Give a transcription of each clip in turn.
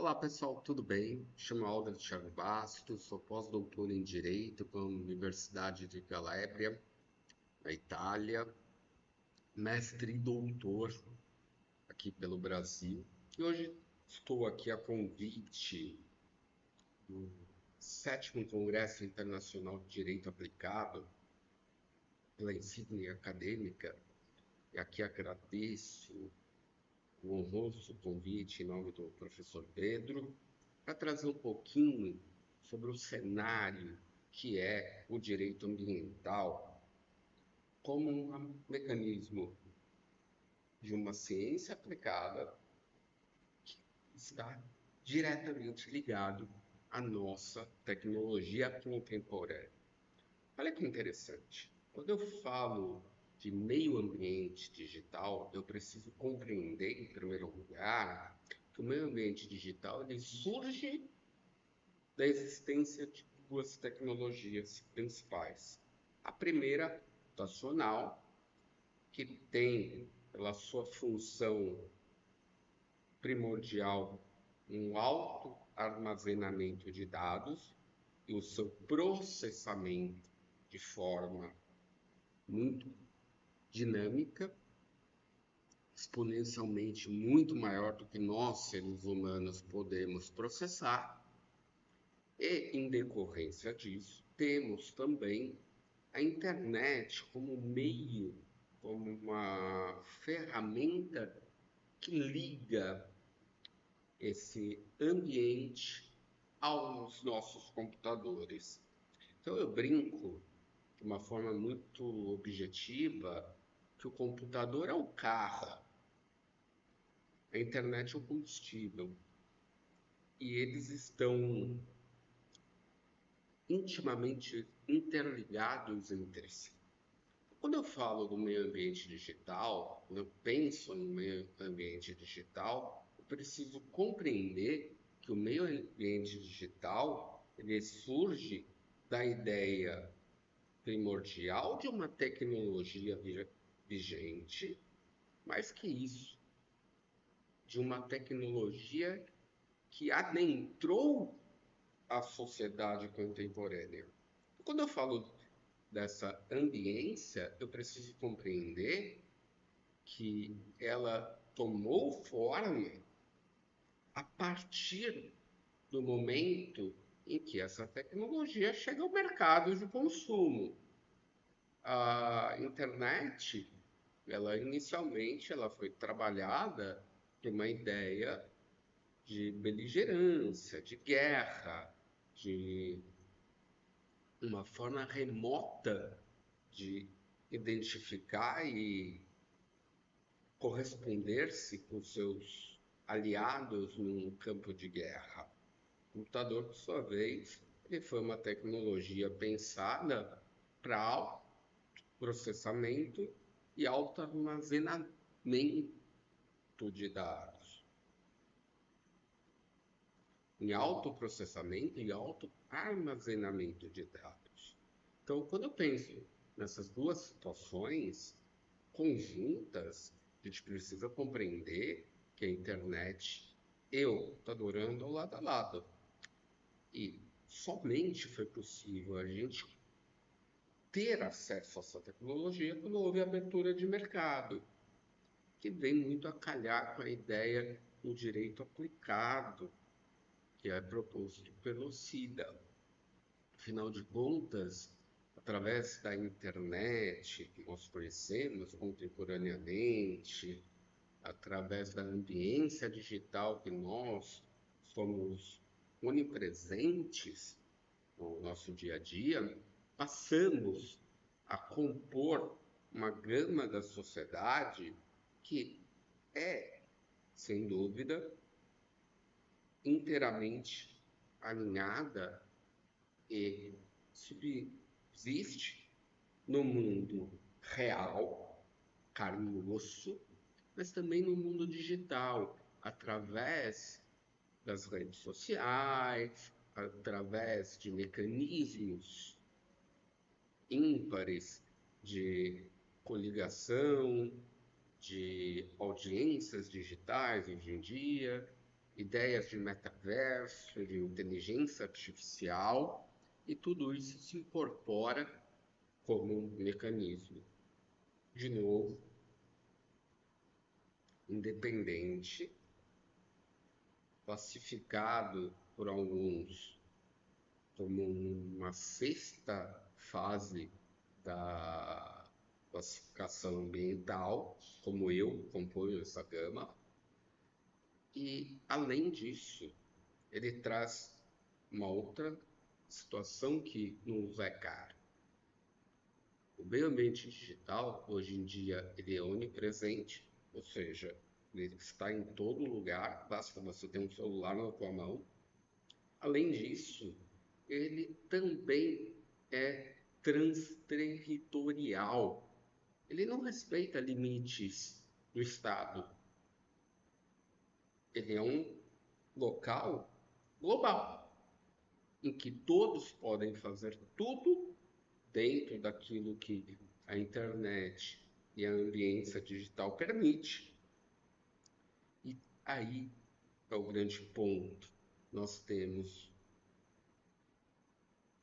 Olá pessoal, tudo bem? Me chamo Alder Thiago Bastos, sou pós-doutor em Direito pela Universidade de Calabria, na Itália, mestre e doutor aqui pelo Brasil. E hoje estou aqui a convite do sétimo Congresso Internacional de Direito Aplicado pela Insígnia Acadêmica, e aqui agradeço o honroso convite em nome do professor Pedro, para trazer um pouquinho sobre o cenário que é o direito ambiental como um mecanismo de uma ciência aplicada que está diretamente ligado à nossa tecnologia contemporânea. Olha que interessante. Quando eu falo de meio ambiente digital, eu preciso compreender, em primeiro lugar, que o meio ambiente digital ele surge da existência de duas tecnologias principais. A primeira, computacional, que tem pela sua função primordial um alto armazenamento de dados e o seu processamento de forma muito dinâmica, exponencialmente muito maior do que nós, seres humanos, podemos processar. E, em decorrência disso, temos também a internet como meio, como uma ferramenta que liga esse ambiente aos nossos computadores. Então eu brinco de uma forma muito objetiva que o computador é o carro, a internet é o combustível, e eles estão intimamente interligados entre si. Quando eu falo do meio ambiente digital, quando eu penso no meio ambiente digital, eu preciso compreender que o meio ambiente digital ele surge da ideia primordial de uma tecnologia vigente, mais que isso, de uma tecnologia que adentrou a sociedade contemporânea. Quando eu falo dessa ambiência, eu preciso compreender que ela tomou forma a partir do momento em que essa tecnologia chega ao mercado de consumo. A internet, ela inicialmente ela foi trabalhada por uma ideia de beligerância, de guerra, de uma forma remota de identificar e corresponder-se com seus aliados num campo de guerra. O computador, por sua vez, ele foi uma tecnologia pensada para alto processamento e alto armazenamento de dados. Em alto processamento e alto armazenamento de dados. Então, quando eu penso nessas duas situações conjuntas, a gente precisa compreender que a internet e o computador andam lado a lado. E somente foi possível a gente ter acesso a essa tecnologia quando houve abertura de mercado, que vem muito a calhar com a ideia do direito aplicado, que é proposto pelo SIDA. Afinal de contas, através da internet que nós conhecemos contemporaneamente, através da ambiência digital que nós somos onipresentes no nosso dia a dia, passamos a compor uma gama da sociedade que é, sem dúvida, inteiramente alinhada e subsiste no mundo real, carne e osso, mas também no mundo digital, através das redes sociais, através de mecanismos ímpares de coligação, de audiências digitais hoje em dia, ideias de metaverso, de inteligência artificial, e tudo isso se incorpora como um mecanismo, de novo, independente, classificado por alguns como uma sexta fase da classificação ambiental, como eu componho essa gama, e além disso, ele traz uma outra situação que nos é cara. O meio ambiente digital, hoje em dia, ele é onipresente, ou seja, ele está em todo lugar, basta você ter um celular na tua mão. Além disso, ele também é transterritorial. Ele não respeita limites do Estado. Ele é um local global, em que todos podem fazer tudo dentro daquilo que a internet e a ambiência digital permite. E aí é o grande ponto. Nós temos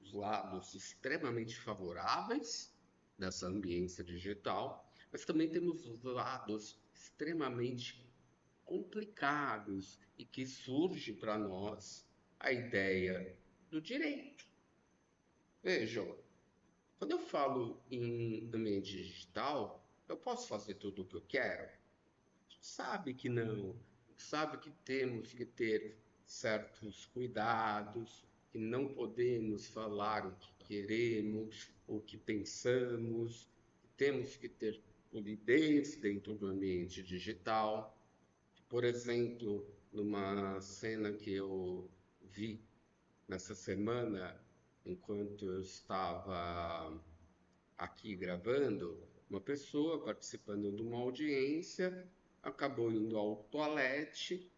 os lados extremamente favoráveis dessa ambiência digital, mas também temos os lados extremamente complicados e que surge para nós a ideia do direito. Vejam, quando eu falo em ambiente digital, eu posso fazer tudo o que eu quero? A gente sabe que não. A gente sabe que temos que ter certos cuidados, que não podemos falar o que queremos, o que pensamos, temos que ter polidez dentro do ambiente digital. Por exemplo, numa cena que eu vi nessa semana, enquanto eu estava aqui gravando, uma pessoa participando de uma audiência acabou indo ao toalete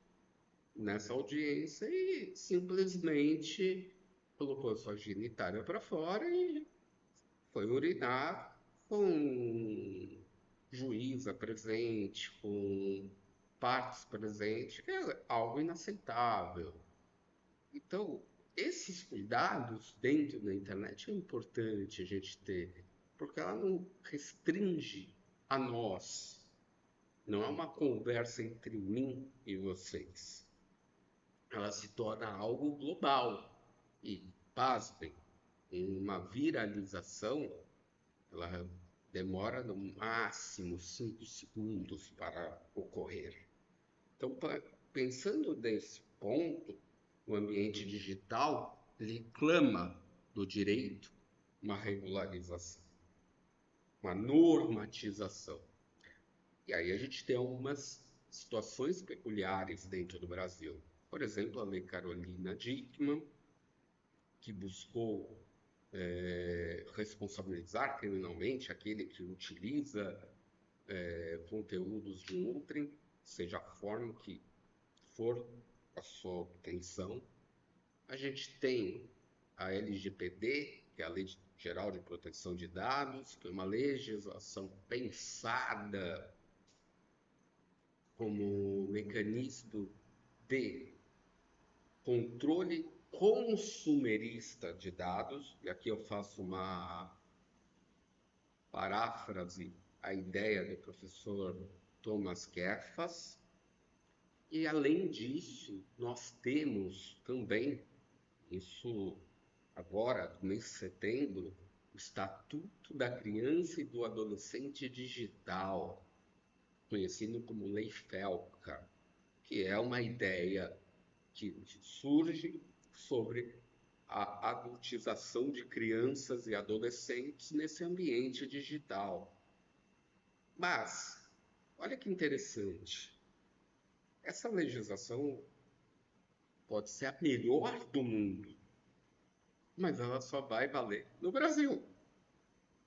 nessa audiência e simplesmente colocou sua genitália para fora e foi urinar com juíza presente, com partes presentes, que é algo inaceitável. Então, esses cuidados dentro da internet é importante a gente ter, porque ela não restringe a nós. Não é uma conversa entre mim e vocês. Ela se torna algo global. E, pasmem, uma viralização, ela demora no máximo 5 segundos para ocorrer. Então, pensando nesse ponto, o ambiente digital ele clama do direito uma regularização, uma normatização. E aí a gente tem algumas situações peculiares dentro do Brasil. Por exemplo, a Lei Carolina Dickmann, que buscou responsabilizar criminalmente aquele que utiliza conteúdos de outrem, seja a forma que for a sua obtenção. A gente tem a LGPD, que é a Lei Geral de Proteção de Dados, que é uma legislação pensada como mecanismo de controle consumerista de dados, e aqui eu faço uma paráfrase à ideia do professor Thomas Kefas. E além disso, nós temos também, isso agora, no mês de setembro, o Estatuto da Criança e do Adolescente Digital, conhecido como Lei FELCA, que é uma ideia que surge sobre a adultização de crianças e adolescentes nesse ambiente digital. Mas, olha que interessante, essa legislação pode ser a melhor do mundo, mas ela só vai valer no Brasil.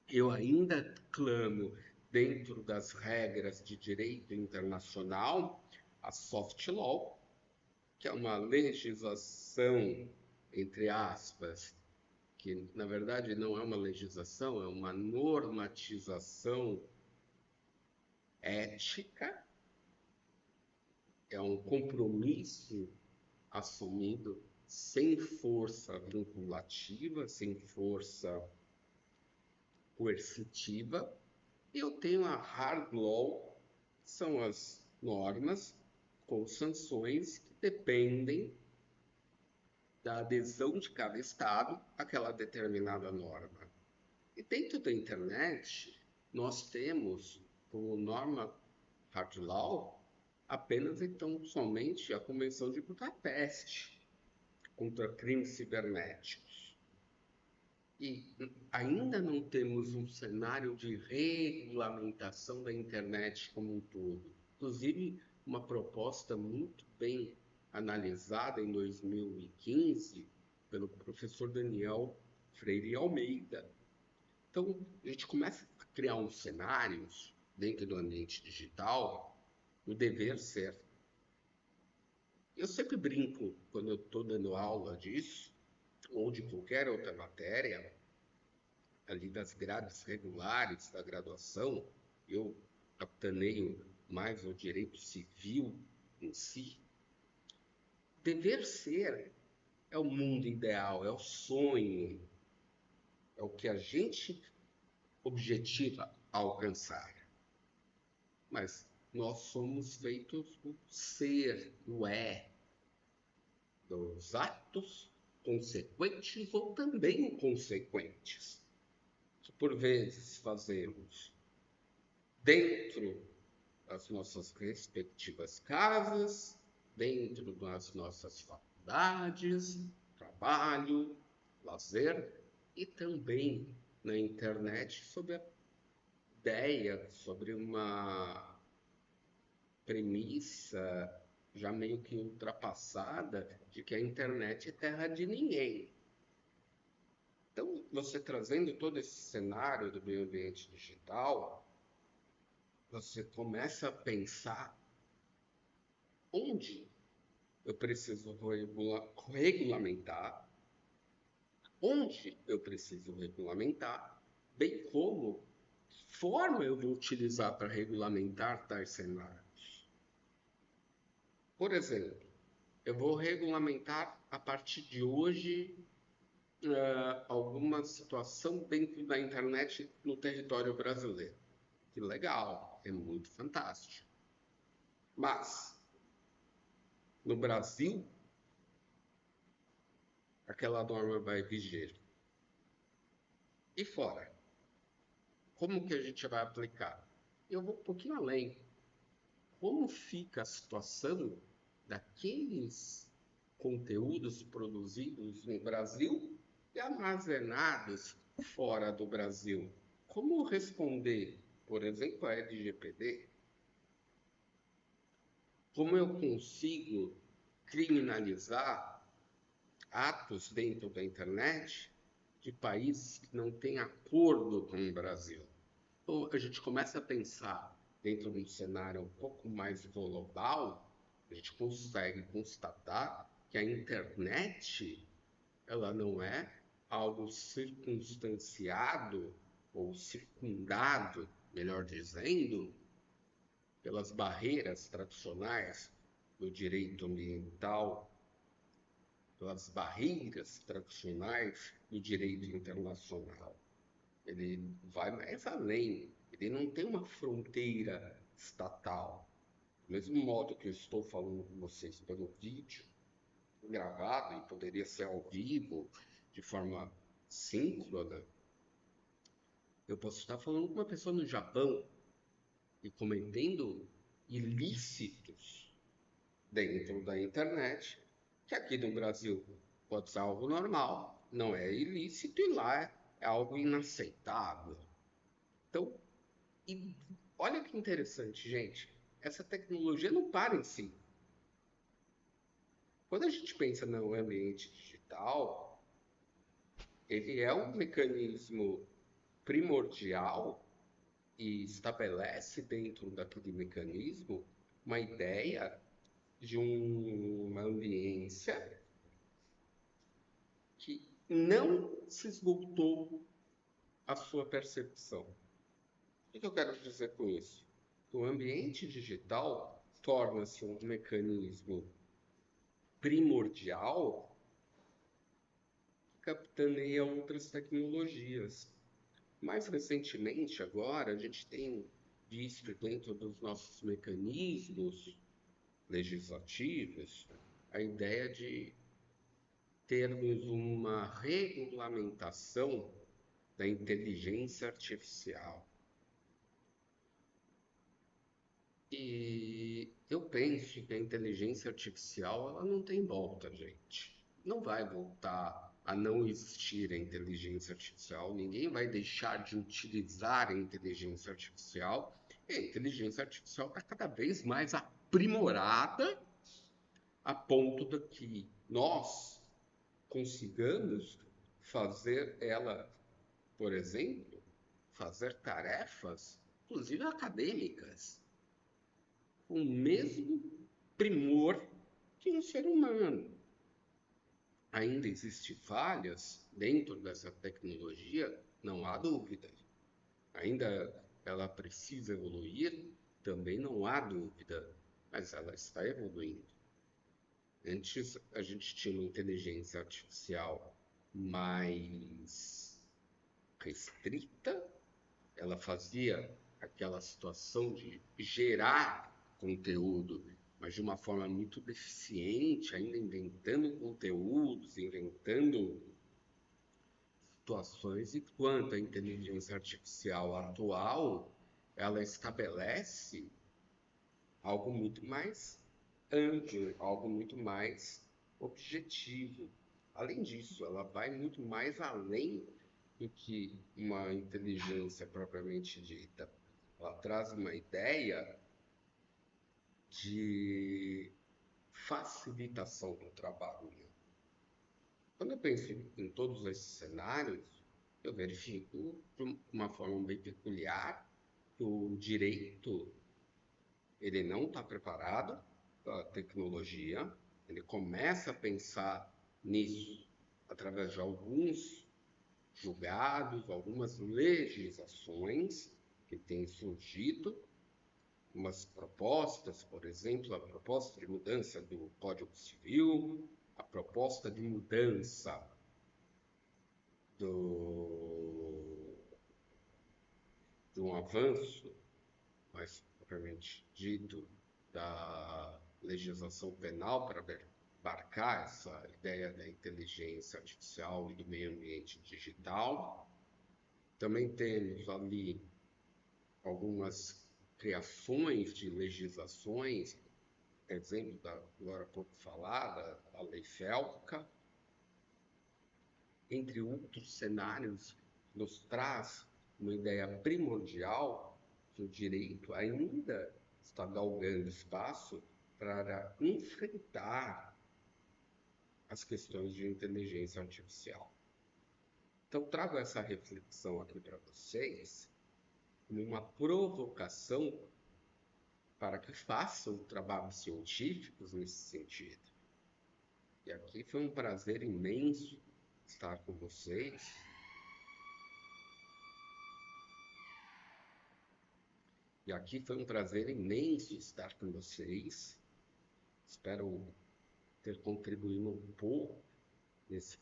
Eu ainda clamo, dentro das regras de direito internacional, a soft law, que é uma legislação, entre aspas, que na verdade não é uma legislação, é uma normatização ética, é um compromisso assumido sem força vinculativa, sem força coercitiva, e eu tenho a hard law, que são as normas com sanções que dependem da adesão de cada estado àquela determinada norma. E dentro da internet, nós temos, como norma hard law, apenas então somente a Convenção de Budapeste contra crimes cibernéticos. E ainda não temos um cenário de regulamentação da internet como um todo. Inclusive, uma proposta muito bem analisada em 2015 pelo professor Daniel Freire Almeida. Então, a gente começa a criar uns cenários dentro do ambiente digital, o dever ser. Eu sempre brinco, quando eu estou dando aula disso, ou de qualquer outra matéria, ali das grades regulares da graduação, eu capitaneio mais o direito civil em si. Dever ser é o mundo ideal, é o sonho, é o que a gente objetiva alcançar. Mas nós somos feitos do ser, do dos atos consequentes ou também inconsequentes, que por vezes fazemos dentro das nossas respectivas casas, dentro das nossas faculdades, trabalho, lazer, e também na internet, sob a ideia, sobre uma premissa já meio que ultrapassada de que a internet é terra de ninguém. Então, você trazendo todo esse cenário do meio ambiente digital, você começa a pensar onde eu preciso regulamentar, onde eu preciso regulamentar, bem como que forma eu vou utilizar para regulamentar tais cenários. Por exemplo, eu vou regulamentar a partir de hoje alguma situação dentro da internet no território brasileiro. Que legal, é muito fantástico. Mas, no Brasil, aquela norma vai vigir. E fora? Como que a gente vai aplicar? Eu vou um pouquinho além. Como fica a situação daqueles conteúdos produzidos no Brasil e armazenados fora do Brasil? Como responder, por exemplo, a LGPD? Como eu consigo criminalizar atos dentro da internet de países que não têm acordo com o Brasil? Então, a gente começa a pensar dentro de um cenário um pouco mais global, a gente consegue constatar que a internet ela não é algo circunstanciado ou circundado, melhor dizendo, pelas barreiras tradicionais do direito ambiental, pelas barreiras tradicionais do direito internacional. Ele vai mais além, ele não tem uma fronteira estatal. Do mesmo modo que eu estou falando com vocês pelo vídeo, gravado, e poderia ser ao vivo, de forma síncrona, eu posso estar falando com uma pessoa no Japão e cometendo ilícitos dentro da internet, que aqui no Brasil pode ser algo normal, não é ilícito, e lá é algo inaceitável. Então, e olha que interessante, gente, essa tecnologia não para em si. Quando a gente pensa no ambiente digital, ele é um mecanismo primordial e estabelece dentro daquele mecanismo uma ideia de uma ambiência que não se esgotou a sua percepção. O que eu quero dizer com isso? O ambiente digital torna-se um mecanismo primordial que capitaneia outras tecnologias. Mais recentemente, agora, a gente tem visto dentro dos nossos mecanismos legislativos a ideia de termos uma regulamentação da inteligência artificial. E eu penso que a inteligência artificial ela não tem volta, gente. Não vai voltar a não existir a inteligência artificial. Ninguém vai deixar de utilizar a inteligência artificial. E a inteligência artificial está cada vez mais aprimorada a ponto de que nós consigamos fazer ela, por exemplo, fazer tarefas, inclusive acadêmicas, com o mesmo primor que um ser humano. Ainda existem falhas dentro dessa tecnologia, não há dúvida. Ainda ela precisa evoluir, também não há dúvida, mas ela está evoluindo. Antes a gente tinha uma inteligência artificial mais restrita, ela fazia aquela situação de gerar conteúdo, mas de uma forma muito deficiente, ainda inventando conteúdos, inventando situações, enquanto a inteligência artificial atual, ela estabelece algo muito mais amplo, algo muito mais objetivo. Além disso, ela vai muito mais além do que uma inteligência propriamente dita. Ela traz uma ideia de facilitação do trabalho. Quando eu penso em todos esses cenários, eu verifico de uma forma bem peculiar que o direito ele não está preparado para a tecnologia, ele começa a pensar nisso através de alguns julgados, algumas legislações que têm surgido, umas propostas, por exemplo, a proposta de mudança do Código Civil, a proposta de mudança de um avanço, mais propriamente dito, da legislação penal para abarcar essa ideia da inteligência artificial e do meio ambiente digital. Também temos ali algumas criações de legislações, exemplo da agora há pouco falada, a Lei FELCA, entre outros cenários, nos traz uma ideia primordial que o direito ainda está galgando espaço para enfrentar as questões de inteligência artificial. Então, trago essa reflexão aqui para vocês como uma provocação para que façam trabalhos científicos nesse sentido. E aqui foi um prazer imenso estar com vocês. E aqui foi um prazer imenso estar com vocês. Espero ter contribuído um pouco nesses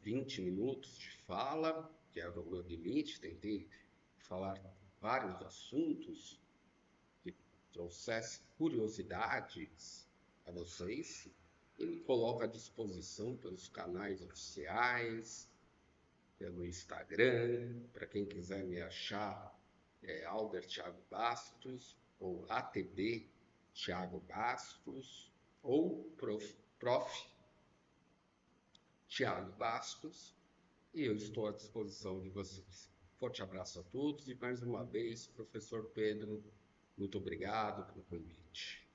20 minutos de fala, que era o meu limite. Tentei falar vários assuntos que trouxessem curiosidades a vocês. E me coloco à disposição pelos canais oficiais, pelo Instagram, para quem quiser me achar, Alder Thiago Bastos, ou ATB Thiago Bastos, ou Prof. Thiago Bastos, e eu estou à disposição de vocês. Forte abraço a todos e mais uma vez, professor Pedro, muito obrigado pelo convite.